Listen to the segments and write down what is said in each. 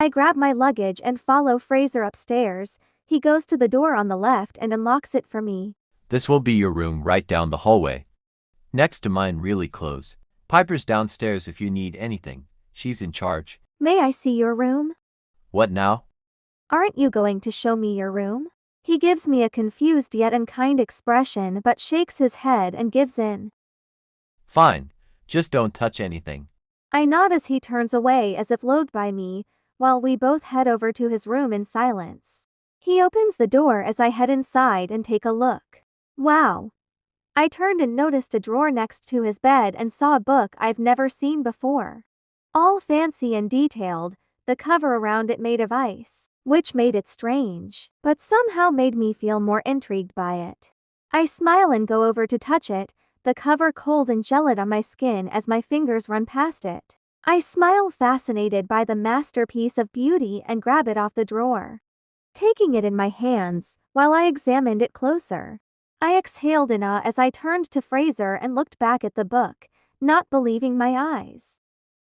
I grab my luggage and follow Fraser upstairs. He goes to the door on the left and unlocks it for me. This will be your room right down the hallway. Next to mine, really close. Piper's downstairs if you need anything. She's in charge. May I see your room? What now? Aren't you going to show me your room? He gives me a confused yet unkind expression but shakes his head and gives in. Fine. Just don't touch anything. I nod as he turns away as if loathed by me, while we both head over to his room in silence. He opens the door as I head inside and take a look. Wow. I turned and noticed a drawer next to his bed and saw a book I've never seen before. All fancy and detailed, the cover around it made of ice, which made it strange, but somehow made me feel more intrigued by it. I smile and go over to touch it, the cover cold and gelid on my skin as my fingers run past it. I smile, fascinated by the masterpiece of beauty, and grab it off the drawer. Taking it in my hands, while I examined it closer, I exhaled in awe as I turned to Fraser and looked back at the book, not believing my eyes.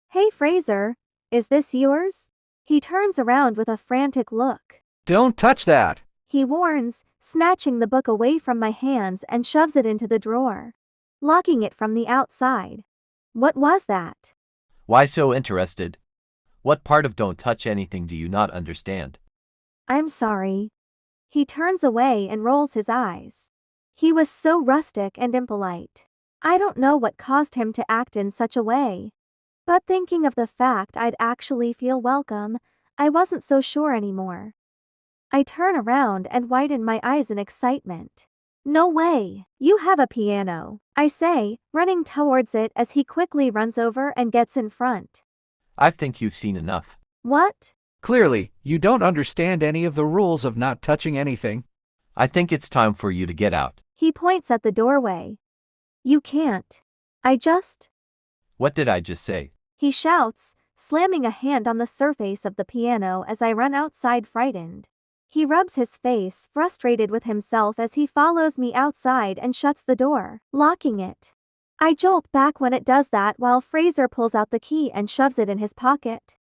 Hey Fraser, is this yours? He turns around with a frantic look. Don't touch that! He warns, snatching the book away from my hands and shoves it into the drawer, locking it from the outside. What was that? Why so interested? What part of don't touch anything do you not understand? I'm sorry. He turns away and rolls his eyes. He was so rustic and impolite. I don't know what caused him to act in such a way. But thinking of the fact I'd actually feel welcome, I wasn't so sure anymore. I turn around and widen my eyes in excitement. No way, you have a piano, I say, running towards it as he quickly runs over and gets in front. I think you've seen enough. What? Clearly, you don't understand any of the rules of not touching anything. I think it's time for you to get out. He points at the doorway. You can't. What did I just say? He shouts, slamming a hand on the surface of the piano as I run outside, frightened. He rubs his face, frustrated with himself, as he follows me outside and shuts the door, locking it. I jolt back when it does that, while Fraser pulls out the key and shoves it in his pocket.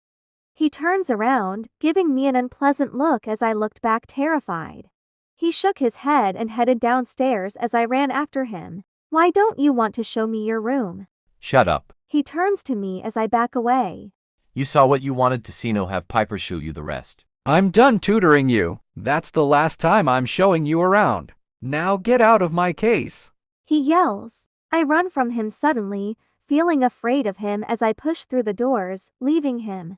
He turns around, giving me an unpleasant look as I looked back, terrified. He shook his head and headed downstairs as I ran after him. Why don't you want to show me your room? Shut up. He turns to me as I back away. You saw what you wanted to see, now have Piper show you the rest. I'm done tutoring you. That's the last time I'm showing you around. Now get out of my case. He yells. I run from him suddenly, feeling afraid of him as I push through the doors, leaving him.